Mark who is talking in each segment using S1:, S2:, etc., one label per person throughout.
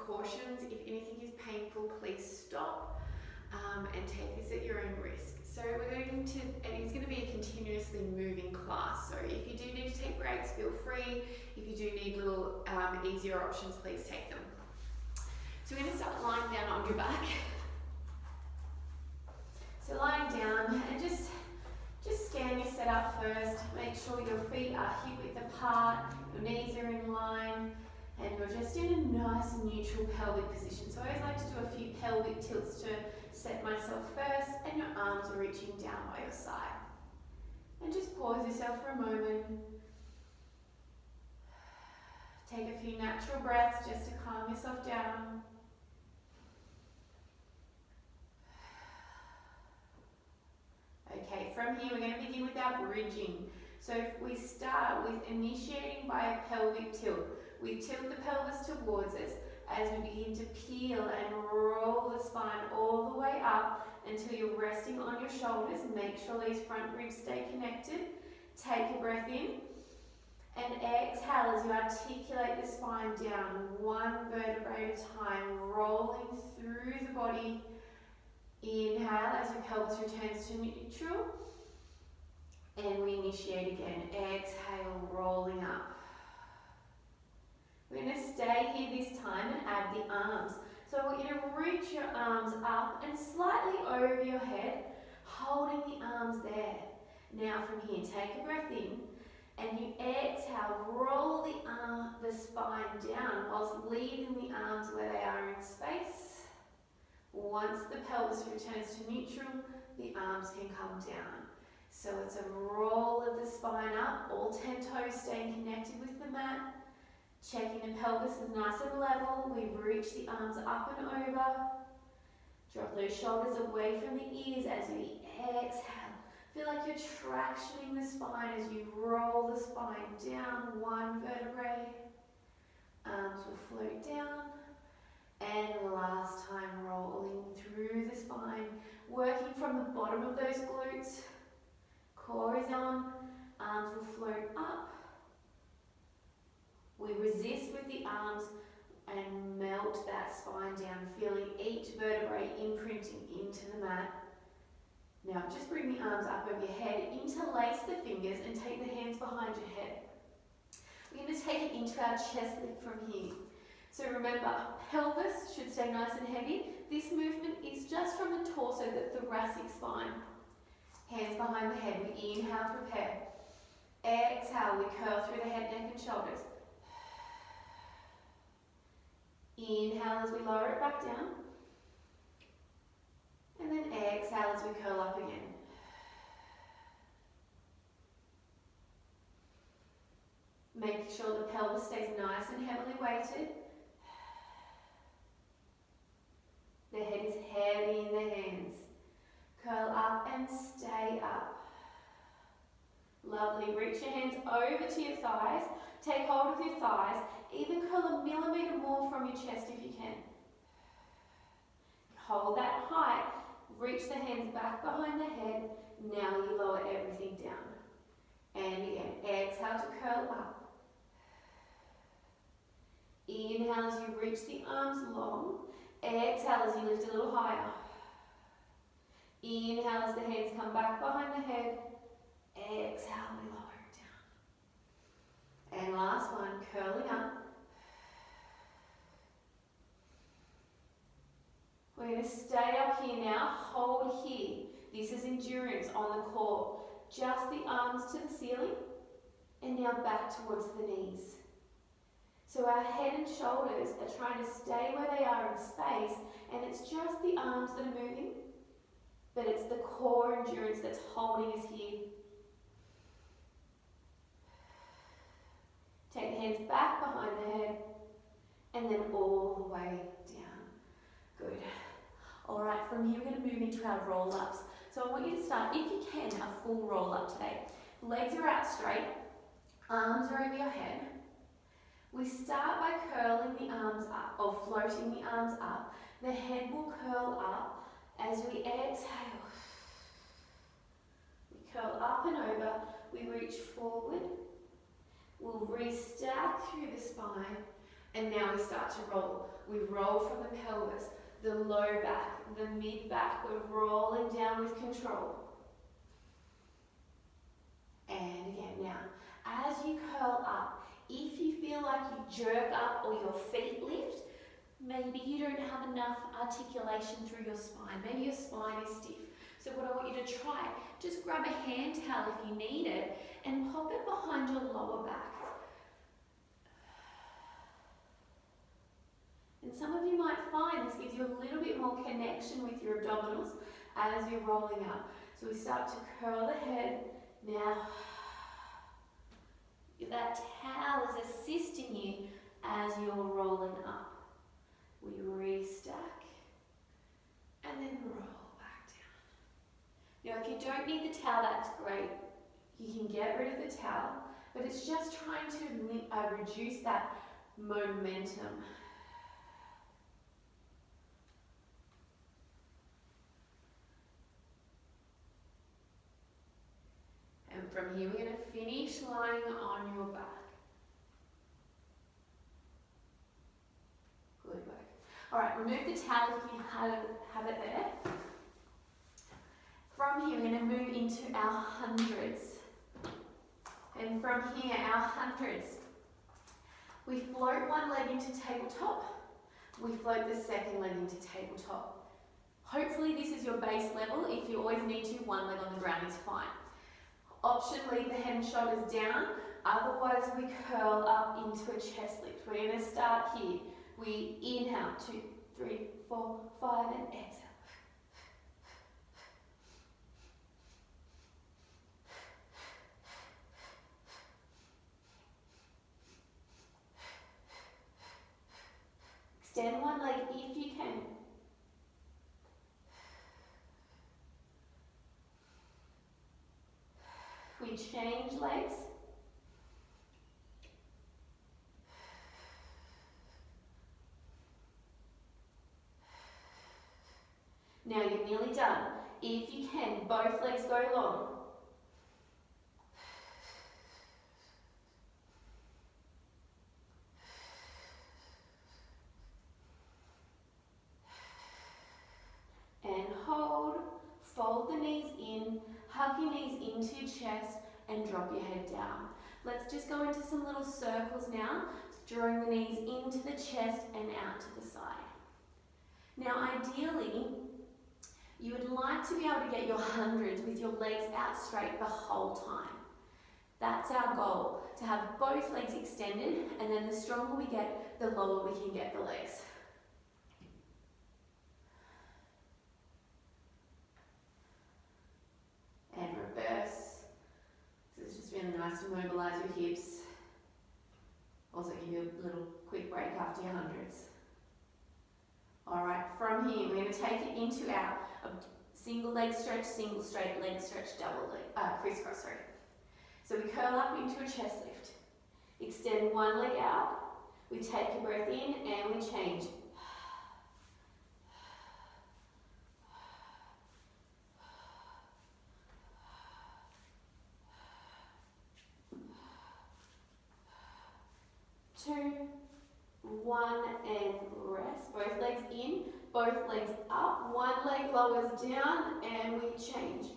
S1: precautions. If anything is painful, please stop and take this at your own risk. So it is going to be a continuously moving class. So if you do need to take breaks, feel free. If you do need little easier options, please take them. So we're going to start lying down on your back. So lying down, and just scan your setup first. Make sure your feet are hip width apart, your knees are in line, and you're just in a nice neutral pelvic position. So I always like to do a few pelvic tilts to set myself first, and your arms are reaching down by your side. And just pause yourself for a moment. Take a few natural breaths just to calm yourself down. Okay, from here we're going to begin with our bridging. So if we start with initiating by a pelvic tilt. We tilt the pelvis towards us as we begin to peel and roll the spine all the way up until you're resting on your shoulders. Make sure these front ribs stay connected. Take a breath in and exhale as you articulate the spine down, one vertebrae at a time, rolling through the body. Inhale as your pelvis returns to neutral, and we initiate again. Exhale, rolling up. We're going to stay here this time and add the arms. So I want you to reach your arms up and slightly over your head, holding the arms there. Now from here, take a breath in, and you exhale, roll the spine down whilst leaving the arms where they are in space. Once the pelvis returns to neutral, the arms can come down. So it's a roll of the spine up, all 10 toes staying connected with the mat. Checking the pelvis is nice and level. We reach the arms up and over. Drop those shoulders away from the ears as we exhale. Feel like you're tractioning the spine as you roll the spine down one vertebrae. Arms will float down. And last time, rolling through the spine, working from the bottom of those glutes. Core is on, arms will float up. We resist with the arms and melt that spine down, feeling each vertebrae imprinting into the mat. Now just bring the arms up over your head, interlace the fingers and take the hands behind your head. We're going to take it into our chest lift from here. So remember, pelvis should stay nice and heavy. This movement is just from the torso, the thoracic spine. Hands behind the head. We inhale, prepare. Exhale, we curl through the head, neck and shoulders. Inhale as we lower it back down. And then exhale as we curl up again. Make sure the pelvis stays nice and heavily weighted. The head is heavy in the hands. Curl up and stay up. Lovely. Reach your hands over to your thighs. Take hold of your thighs. Even curl a millimetre more from your chest if you can. Hold that height. Reach the hands back behind the head. Now you lower everything down. And again, exhale to curl up. Inhale as you reach the arms long. Exhale as you lift a little higher. Inhale as the hands come back behind the head. Exhale, we lower it down. And last one, curling up. We're going to stay up here now, hold here. This is endurance on the core. Just the arms to the ceiling, and now back towards the knees. So our head and shoulders are trying to stay where they are in space, and it's just the arms that are moving, but it's the core endurance that's holding us here. Take the hands back behind the head, and then all the way down. Good. All right, from here we're going to move into our roll-ups. So I want you to start, if you can, a full roll-up today. Legs are out straight, arms are over your head. We start by curling the arms up, or floating the arms up. The head will curl up as we exhale. We curl up and over, we reach forward. We'll restack through the spine, And now we start to roll. We roll from the pelvis, the low back, the mid back. We're rolling down with control. And again, now, as you curl up, if you feel like you jerk up or your feet lift, maybe you don't have enough articulation through your spine. Maybe your spine is stiff. So what I want you to try, just grab a hand towel if you need it and pop it behind your lower back. And some of you might find this gives you a little bit more connection with your abdominals as you're rolling up. So we start to curl the head. Now, that towel is assisting you as you're rolling up. We restack and then roll back down. Now, if you don't need the towel, that's great. You can get rid of the towel, but it's just trying to reduce that momentum. And from here, we're going to finish lying on your back. Good work. All right, remove the towel if you have it there. From here, we're going to move into our hundreds. And from here, our hundreds. We float one leg into tabletop. We float the second leg into tabletop. Hopefully this is your base level. If you always need to, one leg on the ground is fine. Option, leave the head and shoulders down. Otherwise, we curl up into a chest lift. We're going to start here. We inhale, 2, 3, 4, 5, and exhale. Extend one leg if you can. We change legs. Now you're nearly done. If you can, both legs go long. And hold, fold the knees in, hug your knees into your chest and drop your head down. Let's just go into some little circles now, drawing the knees into the chest and out to the side. Now ideally, you would like to be able to get your hundreds with your legs out straight the whole time. That's our goal, to have both legs extended, and then the stronger we get, the lower we can get the legs. And reverse. So it's just really nice to mobilise your hips. Also give you a little quick break after your hundreds. Alright, from here we're going to take it into our single leg stretch, single straight leg stretch, double leg, crisscross, sorry. So we curl up into a chest lift. Extend one leg out. We take a breath in and we change. Two, one, and rest. Both legs in, both legs up. One leg lowers down and we change.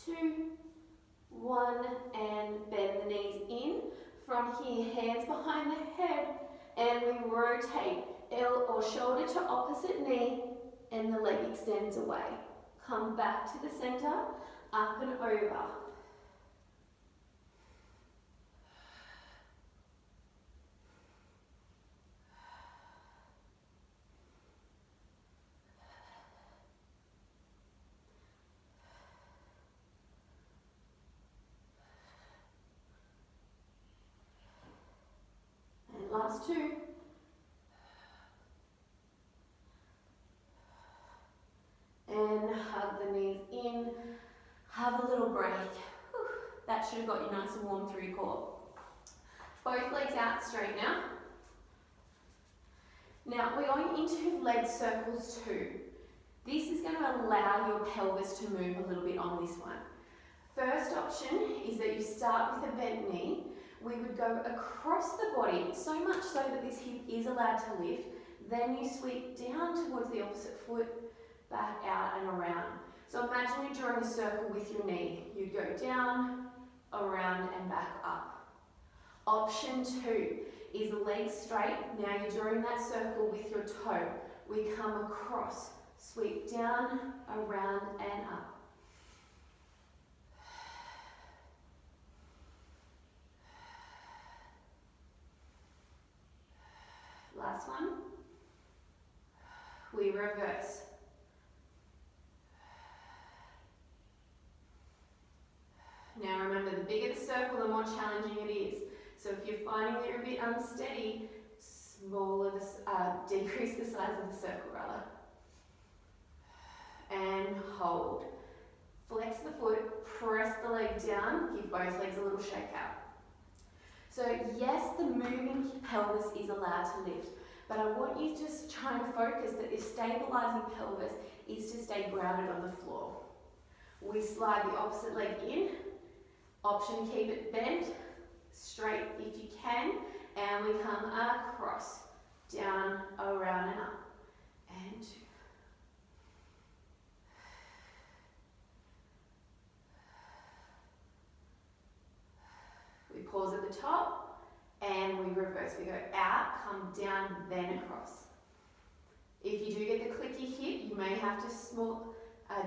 S1: Two, one, and bend the knees in. From here, hands behind the head, and we rotate or shoulder to opposite knee, and the leg extends away. Come back to the center, up and over. And last two. And hug the knees in, have a little break. Whew. That should have got you nice and warm through your core. Both legs out straight now. Now we're going into leg circles too. This is going to allow your pelvis to move a little bit on this one. First option is that you start with a bent knee. We would go across the body, so much so that this hip is allowed to lift. Then you sweep down towards the opposite foot, back out and around. So imagine you're drawing a circle with your knee. You'd go down, around and back up. Option 2 is legs straight. Now you're drawing that circle with your toe. We come across, sweep down, around and up. Last one. We reverse. Now remember, the bigger the circle, the more challenging it is. So if you're finding that you're a bit unsteady, decrease the size of the circle rather. And hold. Flex the foot, press the leg down, give both legs a little shake out. So yes, the moving pelvis is allowed to lift, but I want you to just try and focus that this stabilizing pelvis is to stay grounded on the floor. We slide the opposite leg in. Option, keep it bent, straight if you can, and we come across, down, around and up, and 2. We pause at the top, and we reverse. We go out, come down, then across. If you do get the clicky hip, you may have to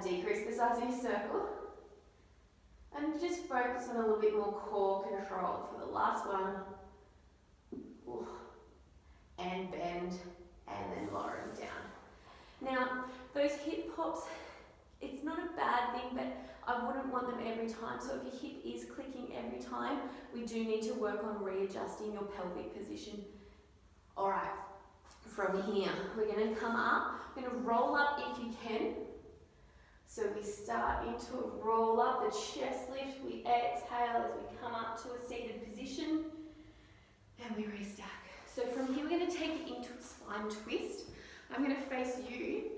S1: decrease the size of your circle. And just focus on a little bit more core control for the last one. Ooh. And bend, and then lowering down. Now, those hip pops, it's not a bad thing, but I wouldn't want them every time. So if your hip is clicking every time, we do need to work on readjusting your pelvic position. All right, from here, we're going to come up. We're going to roll up if you can. So we start into a roll up, the chest lift, we exhale as we come up to a seated position, and we restack. So from here we're going to take it into a spine twist. I'm going to face you.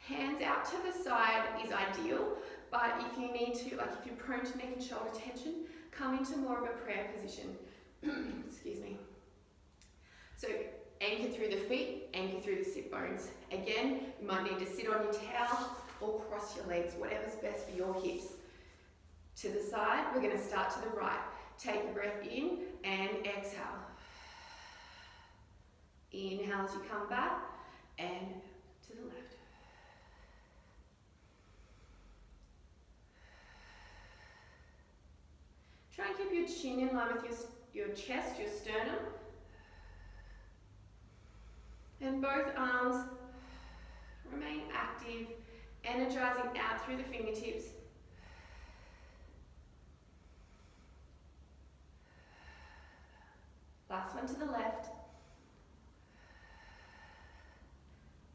S1: Hands out to the side is ideal, but if you need to, like if you're prone to neck and shoulder tension, come into more of a prayer position. Excuse me. So anchor through the feet, anchor through the sit bones. Again, you might need to sit on your towel or cross your legs, whatever's best for your hips. To the side, we're going to start to the right. Take a breath in and exhale. Inhale as you come back and to the left. Try and keep your chin in line with your chest, your sternum. And both arms remain active, energizing out through the fingertips. Last one to the left.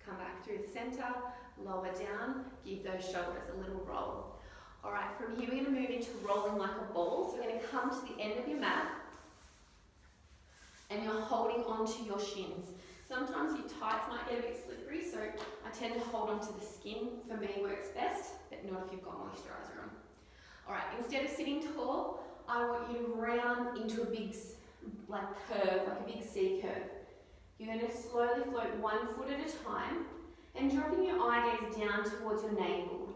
S1: Come back through the center, lower down, give those shoulders a little roll. All right, from here we're going to move into rolling like a ball. So we're going to come to the end of your mat and you're holding onto your shins. Sometimes your tights might get a bit slippery, so I tend to hold onto the skin. For me, works best, but not if you've got moisturizer on. All right, instead of sitting tall, I want you to round into a big curve, like a big C curve. You're going to slowly float one foot at a time and dropping your eye gaze down towards your navel.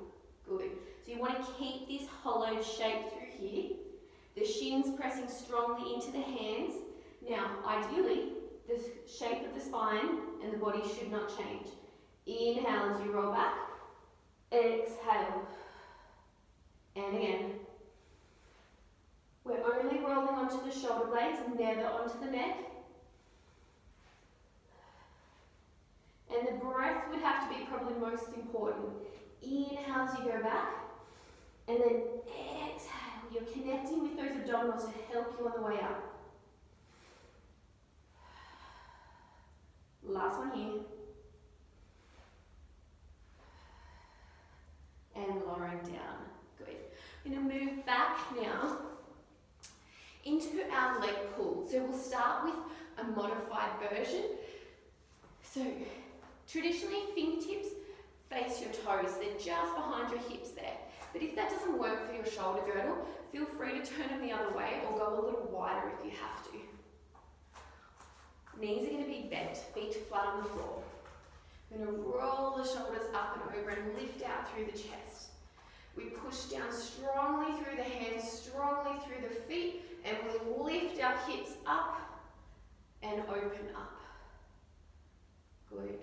S1: Good. So you want to keep this hollowed shape through here. The shins pressing strongly into the hands. Now, ideally, the shape of the spine and the body should not change. Inhale as you roll back. Exhale. And again. We're only rolling onto the shoulder blades, never onto the neck. And the breath would have to be probably most important. Inhale as you go back. And then exhale. You're connecting with those abdominals to help you on the way up. Last one here. And lowering down. Good. We're going to move back now into our leg pull. So we'll start with a modified version. So traditionally, fingertips face your toes. They're just behind your hips there. But if that doesn't work for your shoulder girdle, feel free to turn them the other way or go a little wider if you have to. Knees are going to be bent, feet flat on the floor. We're going to roll the shoulders up and over and lift out through the chest. We push down strongly through the hands, strongly through the feet, and we lift our hips up and open up. Good.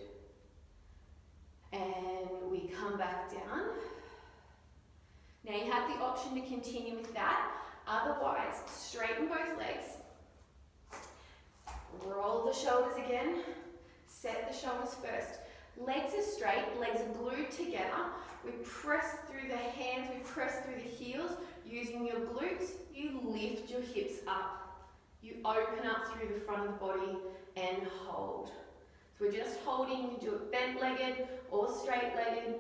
S1: And we come back down. Now you have the option to continue with that. Otherwise, straighten both legs. Roll the shoulders again. Set the shoulders first. Legs are straight, legs are glued together. We press through the hands, we press through the heels. Using your glutes, you lift your hips up. You open up through the front of the body and hold. So we're just holding, you can do it bent-legged or straight-legged.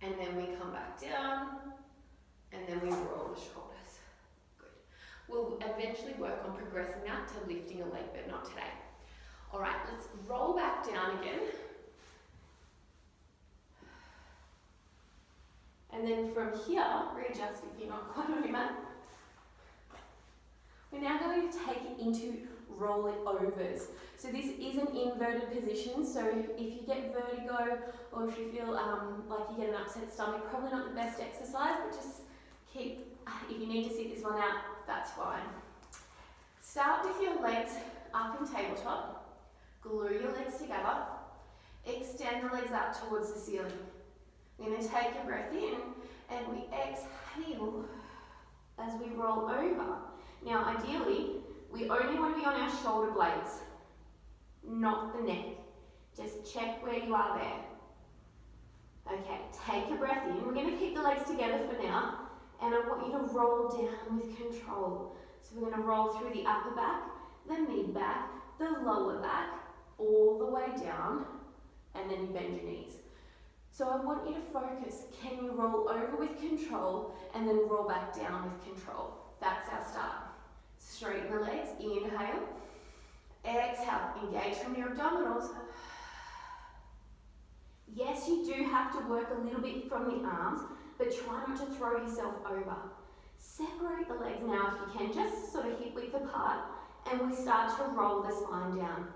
S1: And then we come back down, and then we roll the shoulders. Good. We'll eventually work on progressing that to lifting a leg, but not today. All right, let's roll back down again. And then from here, readjust if you're not quite on your mat. We're now going to take it into roll it overs. So this is an inverted position, so if you get vertigo or if you feel like you get an upset stomach, probably not the best exercise, but just keep, if you need to sit this one out, that's fine. Start with your legs up in tabletop, glue your legs together, extend the legs up towards the ceiling. We're going to take a breath in and we exhale as we roll over. Now ideally, we only want to be on our shoulder blades, not the neck. Just check where you are there. Okay, take a breath in. We're going to keep the legs together for now, and I want you to roll down with control. So we're going to roll through the upper back, the mid back, the lower back, all the way down, and then you bend your knees. So I want you to focus. Can you roll over with control and then roll back down with control? That's our start. Straighten the legs, inhale. Exhale, engage from your abdominals. Yes, you do have to work a little bit from the arms, but try not to throw yourself over. Separate the legs now if you can, just sort of hip width apart, and we start to roll the spine down.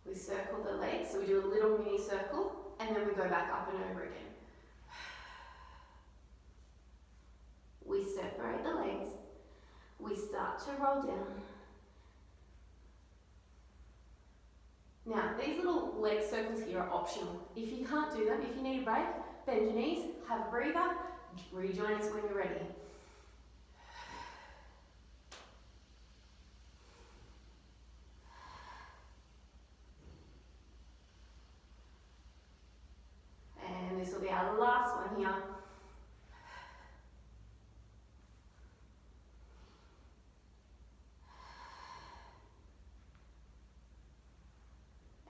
S1: We circle the legs, so we do a little mini circle, and then we go back up and over again. We separate the legs, we start to roll down. Now, these little leg circles here are optional. If you can't do them, if you need a break, bend your knees, have a breather, rejoin us when you're ready. And this will be our last one here.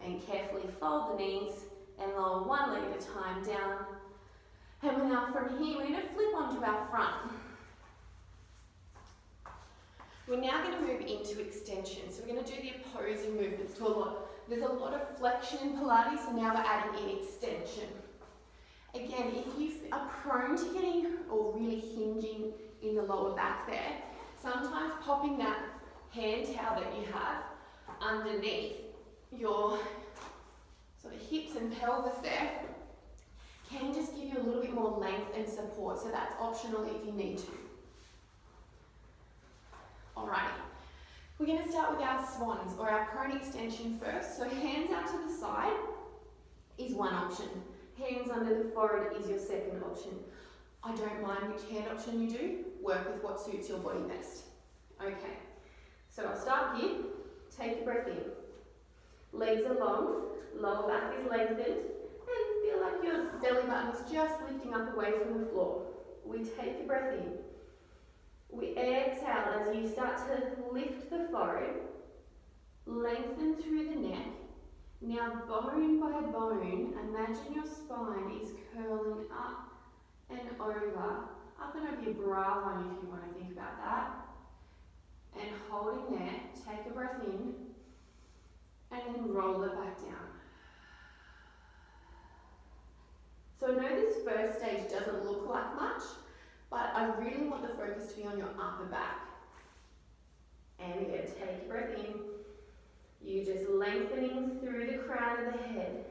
S1: And carefully fold the knees and lower one leg at a time down. And now from here, we're going to flip onto our front. We're now going to move into extension. So we're going to do the opposing movements to a lot. There's a lot of flexion in Pilates, so now we're adding in extension. Again, if you are prone to getting or really hinging in the lower back there, sometimes popping that hand towel that you have underneath your sort of hips and pelvis there can just give you a little bit more length and support, so that's optional if you need to. Alrighty, we're going to start with our swans or our prone extension first. So hands out to the side is one option. Hands under the forehead is your second option. I don't mind which hand option you do, work with what suits your body best. Okay, so I'll start here, take a breath in. Legs are long, lower back is lengthened, and feel like your belly button is just lifting up away from the floor. We take a breath in. We exhale as you start to lift the forehead, lengthen through the neck. Now bone by bone, imagine your spine is curling up and over up and over your bra line if you want to think about that. And holding there, take a breath in, and then roll it back down. So I know this first stage doesn't look like much, but I really want the focus to be on your upper back. And again, take a breath in. You're just lengthening through the crown of the head.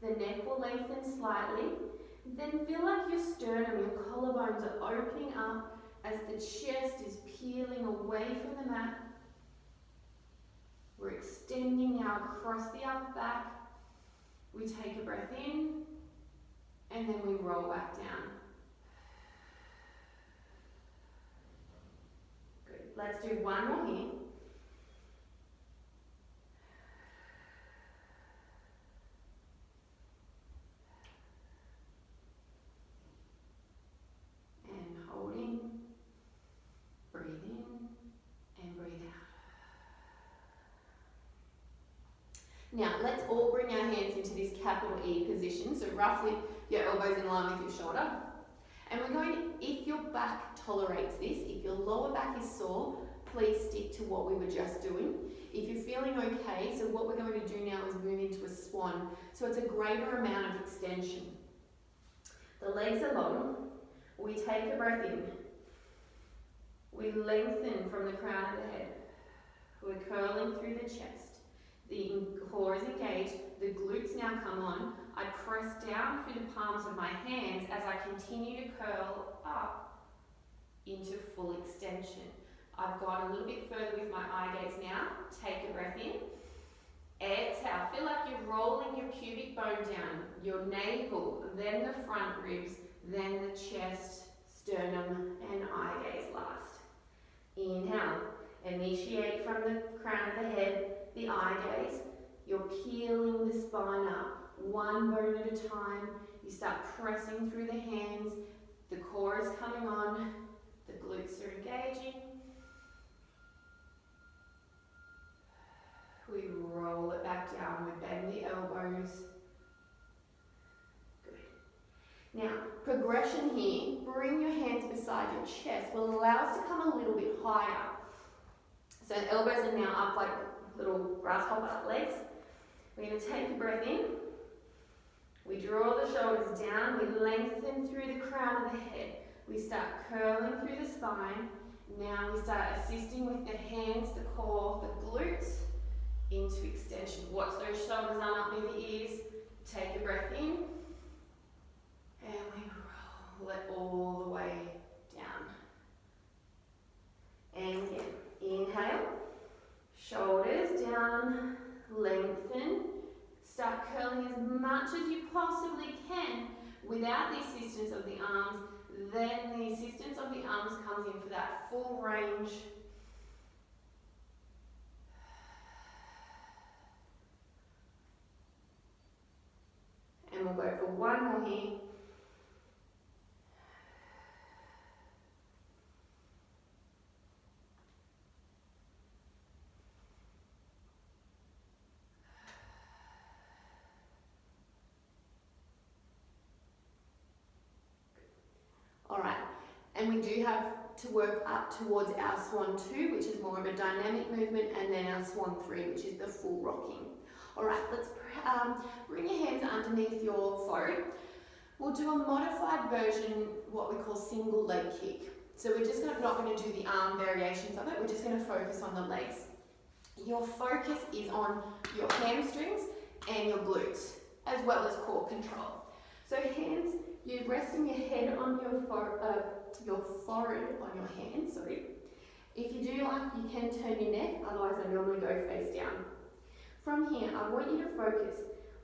S1: The neck will lengthen slightly. Then feel like your sternum, your collarbones are opening up as the chest is peeling away from the mat. We're extending now across the upper back. We take a breath in, and then we roll back down. Good. Let's do one more here. And holding, breathe in, and breathe out. Now, let's all bring our hands into this capital E position, so roughly your elbows in line with your shoulder. And we're going to, if your back tolerates this, if your lower back is sore, please stick to what we were just doing. If you're feeling okay, so what we're going to do now is move into a swan. So it's a greater amount of extension. The legs are long. We take a breath in. We lengthen from the crown of the head. We're curling through the chest. The core is engaged, the glutes now come on. I press down through the palms of my hands as I continue to curl up into full extension. I've gone a little bit further with my eye gaze now. Take a breath in. Exhale. Feel like you're rolling your pubic bone down, your navel, then the front ribs, then the chest, sternum, and eye gaze last. Inhale. Initiate from the crown of the head, the eye gaze. You're peeling the spine up, one bone at a time. You start pressing through the hands. The core is coming on. The glutes are engaging. We roll it back down. We bend the elbows. Good. Now, progression here. Bring your hands beside your chest. Will allow us to come a little bit higher. So the elbows are now up like little grasshopper legs. We're going to take a breath in. We draw the shoulders down. We lengthen through the crown of the head. We start curling through the spine. Now we start assisting with the hands, the core, the glutes into extension. Watch those shoulders arm up near the ears. Take a breath in. And we roll it all the way down. And again. Inhale, shoulders down, lengthen, start curling as much as you possibly can without the assistance of the arms. Then the assistance of the arms comes in for that full range. And we'll go for one more here. Alright, and we do have to work up towards our swan 2, which is more of a dynamic movement, and then our swan 3, which is the full rocking. Alright, let's bring your hands underneath your forehead. We'll do a modified version, what we call single leg kick. So we're just not going to do the arm variations of it, we're just going to focus on the legs. Your focus is on your hamstrings and your glutes, as well as core control. So hands, you're resting your head on your forehead on your hands, sorry. If you do like, you can turn your neck, otherwise I normally go face down. From here, I want you to focus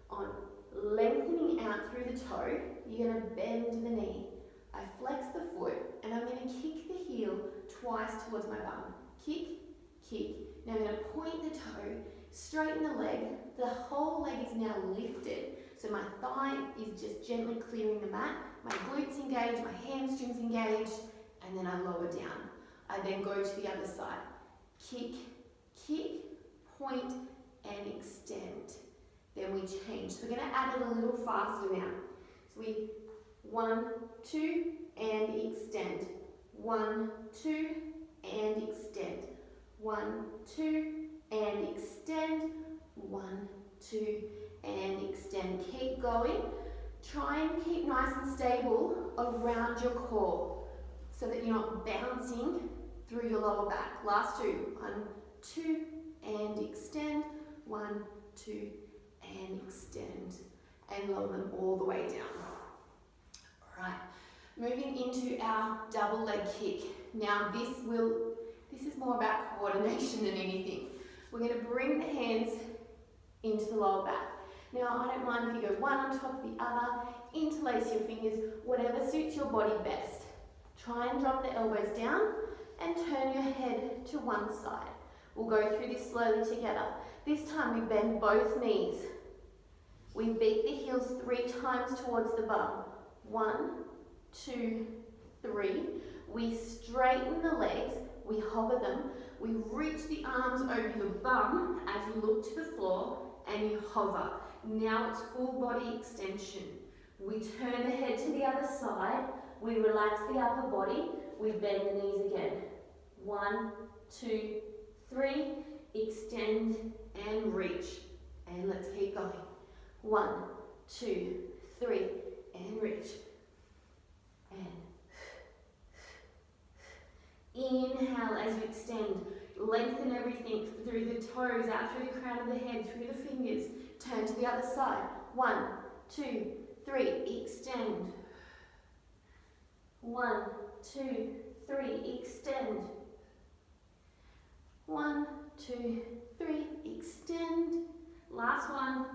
S1: on lengthening out through the toe. You're going to bend the knee. I flex the foot, and I'm going to kick the heel twice towards my bum. Kick, kick. Now I'm going to point the toe, straighten the leg. The whole leg is now lifted. So my thigh is just gently clearing the mat. My glutes engaged, my hamstrings engaged, and then I lower down. I then go to the other side. Kick, kick, point, and extend. Then we change. So we're going to add it a little faster now. So we 1, 2, and extend. 1, 2, and extend. 1, 2, and extend. 1, 2, and extend. Keep going. Try and keep nice and stable around your core so that you're not bouncing through your lower back. Last two. 1, 2, and extend. 1, 2, and extend. And lower them all the way down. All right. Moving into our double leg kick. Now this is more about coordination than anything. We're going to bring the hands into the lower back. Now I don't mind if you go one on top of the other, interlace your fingers, whatever suits your body best. Try and drop the elbows down and turn your head to one side. We'll go through this slowly together. This time we bend both knees. We beat the heels 3 times towards the bum. 1, 2, 3. We straighten the legs, we hover them, we reach the arms over your bum as you look to the floor and you hover. Now it's full body extension. We turn the head to the other side, we relax the upper body, we bend the knees again. 1, 2, 3, extend and reach. And let's keep going. 1, 2, 3, and reach. And inhale as you extend. Lengthen everything through the toes, out through the crown of the head, through the fingers. Turn to the other side. 1, 2, 3, extend. 1, 2, 3, extend. 1, 2, 3, extend. Last one.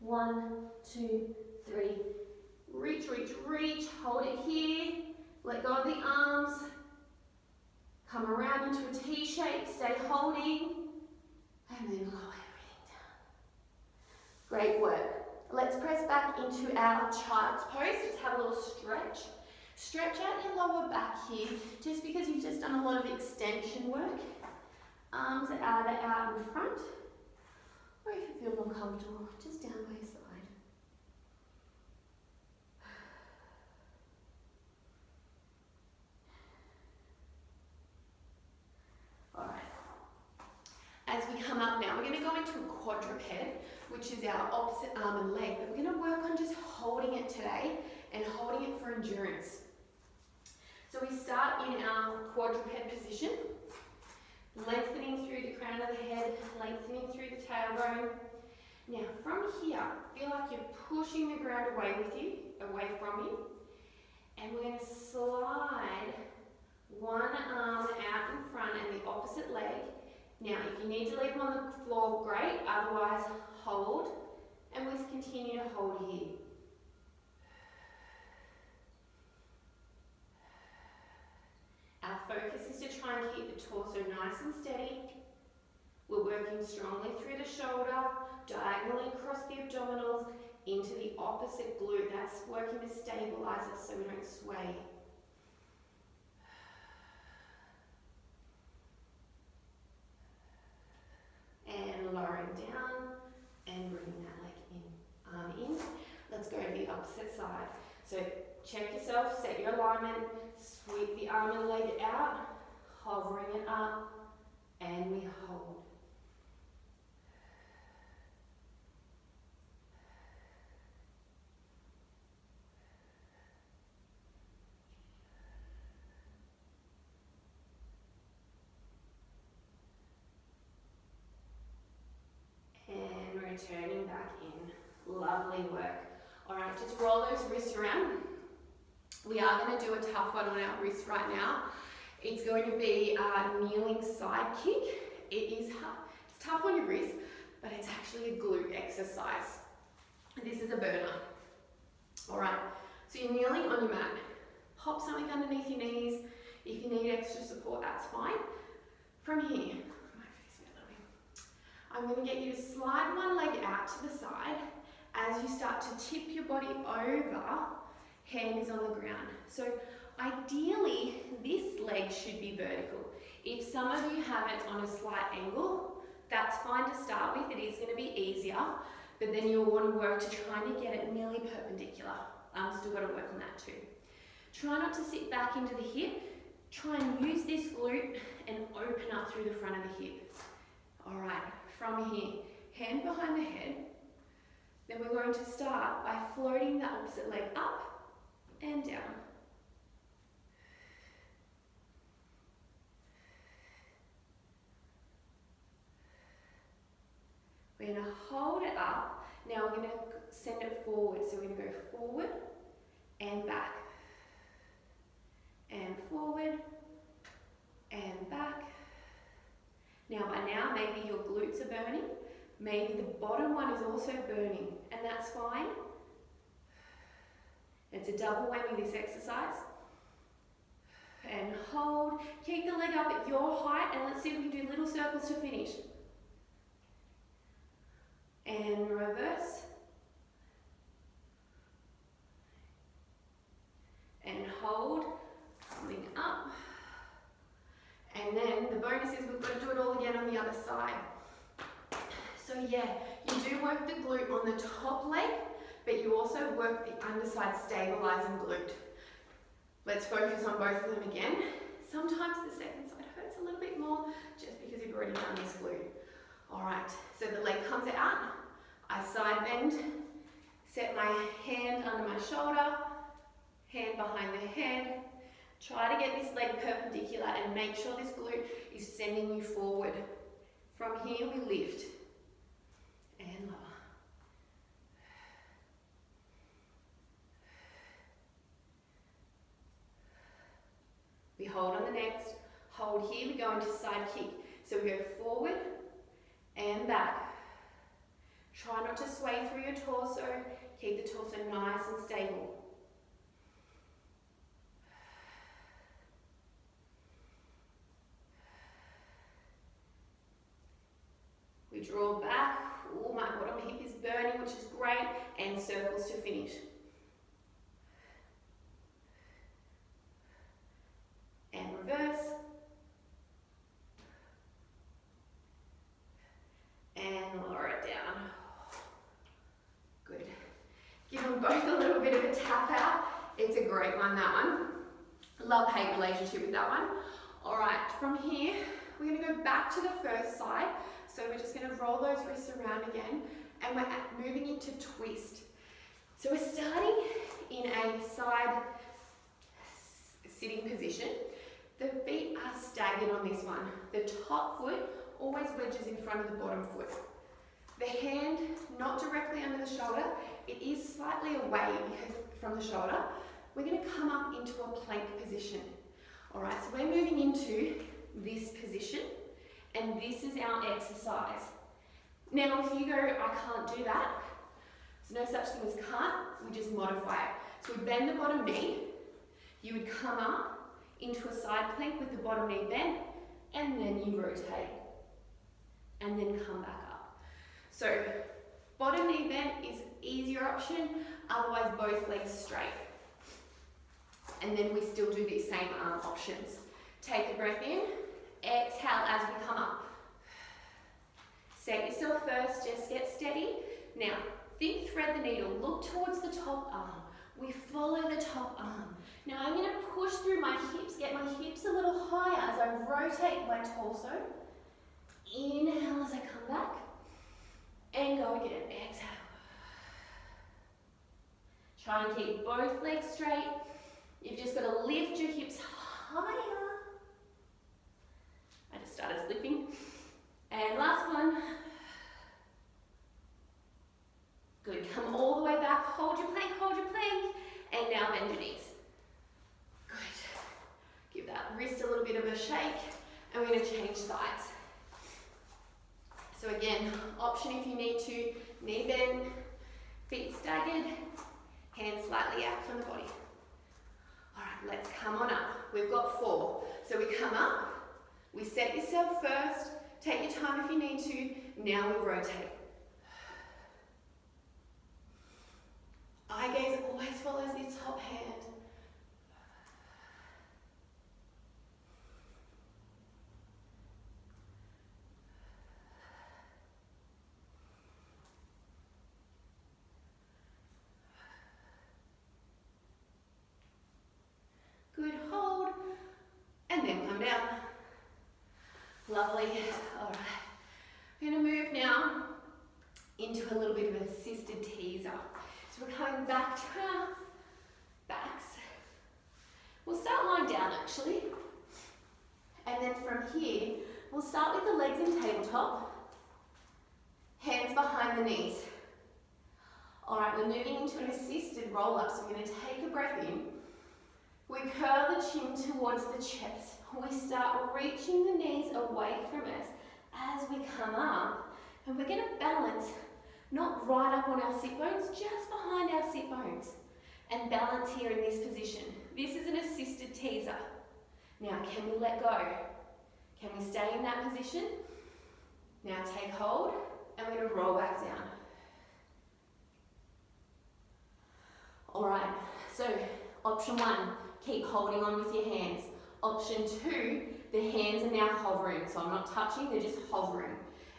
S1: 1, 2, 3. Reach, reach, reach. Hold it here. Let go of the arms. Come around into a T shape. Stay holding. And then lower everything down. Great work. Let's press back into our child's pose. Let's have a little stretch. Stretch out your lower back here, just because you've just done a lot of extension work. Arms are either out in front, or if you feel more comfortable, just down by your side. Alright. As we come up now, we're going to go into a quadruped, which is our opposite arm and leg, but we're going to work on just holding it today and holding it for endurance. So we start in our quadruped position, lengthening through the crown of the head, lengthening through the tailbone. Now from here, feel like you're pushing the ground away from you, and we're going to slide one arm out in front and the opposite leg. Now if you need to leave them on the floor, great, otherwise hold, and we'll continue to hold here. Our focus is to try and keep the torso nice and steady. We're working strongly through the shoulder, diagonally across the abdominals, into the opposite glute. That's working to stabilize us so we don't sway. And lowering down and bringing that leg in, arm in. Let's go to the opposite side. So check yourself, set your alignment, sweep the arm and leg out, hovering it up, and we hold. And returning back in. Lovely work. All right, just roll those wrists around. We are going to do a tough one on our wrists right now. It's going to be a kneeling side kick. It's tough on your wrist, but it's actually a glute exercise. This is a burner. All right, so you're kneeling on your mat. Pop something underneath your knees. If you need extra support, that's fine. From here, I'm going to get you to slide one leg out to the side. As you start to tip your body over, hand is on the ground. So ideally, this leg should be vertical. If some of you have it on a slight angle, that's fine to start with. It is going to be easier, but then you'll want to work to try to get it nearly perpendicular. Still got to work on that too. Try not to sit back into the hip. Try and use this glute and open up through the front of the hip. All right, from here, hand behind the head. Then we're going to start by floating the opposite leg up and down. We're going to hold it up. Now we're going to send it forward. So we're going to go forward and back. And forward and back. Now by now, maybe your glutes are burning. Maybe the bottom one is also burning, and that's fine. It's a double whammy, this exercise. And hold. Keep the leg up at your height, and let's see if we can do little circles to finish. And reverse. And hold. Coming up. And then the bonus is we've got to do it all again on the other side. So yeah, you do work the glute on the top leg, but you also work the underside stabilizing glute. Let's focus on both of them again. Sometimes the second side hurts a little bit more just because you've already done this glute. All right, so the leg comes out, I side bend, set my hand under my shoulder, hand behind the head. Try to get this leg perpendicular and make sure this glute is sending you forward. From here we lift and lower. We hold on the next. Hold here, we go into side kick. So we go forward and back. Try not to sway through your torso. Keep the torso nice and stable. We draw back. Oh, my bottom hip is burning, which is great. And circles to finish. And reverse. And lower it down. Good. Give them both a little bit of a tap out. It's a great one, that one. Love-hate relationship with that one. All right, from here, we're going to go back to the first side. So we're just going to roll those wrists around again, and we're moving into twist. So we're starting in a side sitting position. The feet are staggered on this one. The top foot always wedges in front of the bottom foot. The hand not directly under the shoulder, it is slightly away from the shoulder. We're going to come up into a plank position. All right, so we're moving into this position. And this is our exercise. Now, if you go, I can't do that, there's no such thing as can't, we just modify it. So we bend the bottom knee, you would come up into a side plank with the bottom knee bent, and then you rotate. And then come back up. So, bottom knee bent is easier option, otherwise both legs straight. And then we still do these same arm options. Take a breath in. Exhale as we come up. Set yourself first, just get steady. Now, think thread the needle, look towards the top arm. We follow the top arm. Now I'm going to push through my hips, get my hips a little higher as I rotate my torso. Inhale as I come back. And go again, exhale. Try and keep both legs straight. You've just got to lift your hips higher. I just started slipping. And last one. Good, come all the way back, hold your plank, and now bend your knees. Good. Give that wrist a little bit of a shake, and we're gonna change sides. So again, option if you need to, knee bend, feet staggered, hands slightly out from the body. All right, let's come on up. We've got 4. So we come up, we set yourself first, take your time if you need to, now we rotate. Eye gaze always follows the top hand. and then come down. Lovely. All right. We're going to move now into a little bit of an assisted teaser. So we're coming back to our backs. We'll start lying down actually. And then from here, we'll start with the legs in tabletop, hands behind the knees. All right, we're moving into an assisted roll-up, so we're going to take a breath in. We curl the chin towards the chest. We start reaching the knees away from us as we come up, and we're going to balance, not right up on our sit bones, just behind our sit bones, and balance here in this position. This is an assisted teaser. Now, can we let go? Can we stay in that position? Now take hold, and we're going to roll back down. All right, so option 1, keep holding on with your hands. Option 2, the hands are now hovering, so I'm not touching, they're just hovering.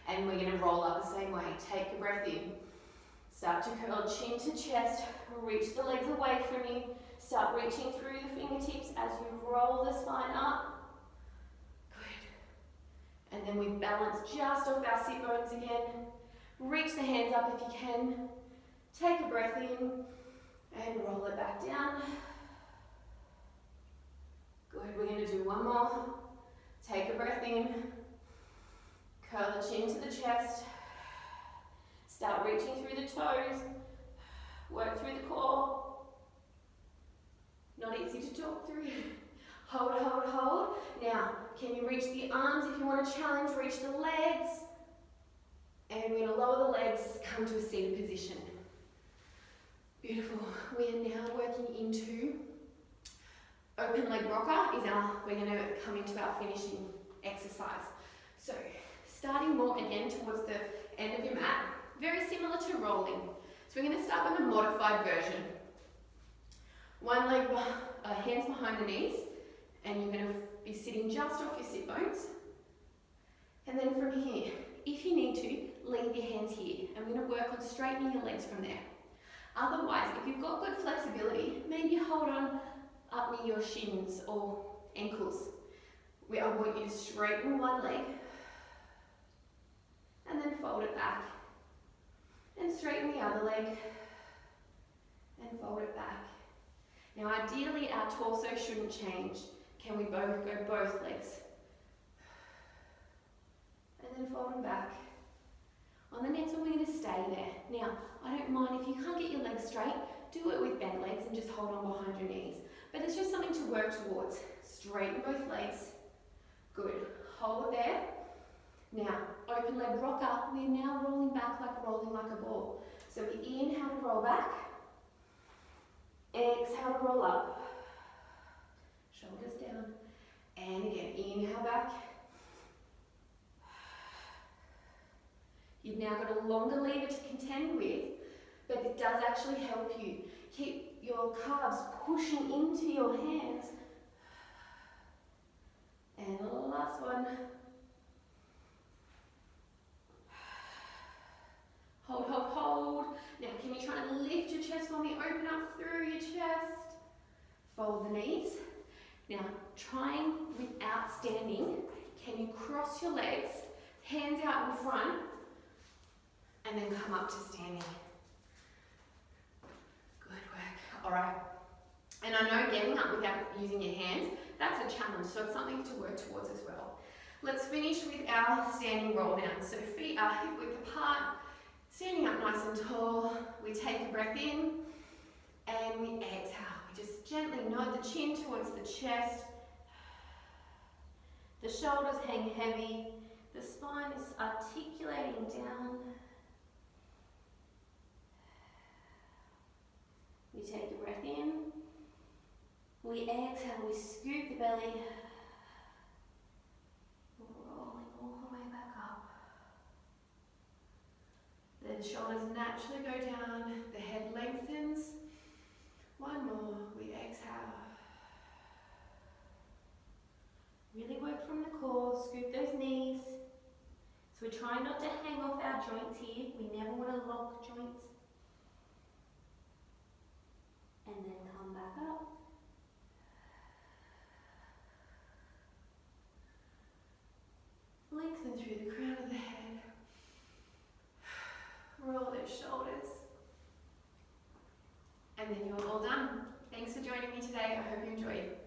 S1: And we're going to roll up the same way. Take a breath in. Start to curl chin to chest, reach the legs away from you. Start reaching through the fingertips as you roll the spine up. Good. And then we balance just off our sit bones again. Reach the hands up if you can. Take a breath in and roll it back down. Good, we're going to do one more. Take a breath in. Curl the chin to the chest. Start reaching through the toes. Work through the core. Not easy to talk through. Hold, hold, hold. Now, can you reach the arms if you want to challenge? Reach the legs. And we're going to lower the legs, come to a seated position. Beautiful. We are now working into open leg rocker. We're going to come into our finishing exercise. So, starting more again towards the end of your mat, very similar to rolling. So we're going to start with a modified version. One leg, hands behind the knees, and you're going to be sitting just off your sit bones. And then from here, if you need to, leave your hands here. And we're going to work on straightening your legs from there. Otherwise, if you've got good flexibility, maybe hold on up near your shins or ankles. I want you to straighten one leg, and then fold it back. And straighten the other leg, and fold it back. Now ideally our torso shouldn't change. Can we both go both legs? And then fold them back. On the next one we're going to stay there. Now I don't mind if you can't get your legs straight, do it with bent legs and just hold on behind your knees. But it's just something to work towards. Straighten both legs. Good. Hold it there. Now, open leg rocker, we're now rolling back rolling like a ball. So we inhale to roll back, exhale to roll up, shoulders down, and again, inhale back. You've now got a longer lever to contend with, but it does actually help you. Keep your calves pushing into your hands. And the last one. Hold, hold, hold. Now, can you try and lift your chest for me? Open up through your chest. Fold the knees. Now, trying without standing, can you cross your legs, hands out in front, and then come up to standing? Good work. All right. And I know getting up without using your hands, that's a challenge, so it's something to work towards as well. Let's finish with our standing roll down. So feet are hip width apart. Standing up nice and tall, we take a breath in and we exhale. We just gently nod the chin towards the chest. The shoulders hang heavy. The spine is articulating down. We take a breath in. We exhale, we scoop the belly. Rolling all the way back up. The shoulders naturally go down, the head lengthens. One more, we exhale. Really work from the core, scoop those knees. So we're trying not to hang off our joints here. We never want to lock joints. And then come back up. shoulders. And then you're all done. Thanks for joining me today. I hope you enjoyed.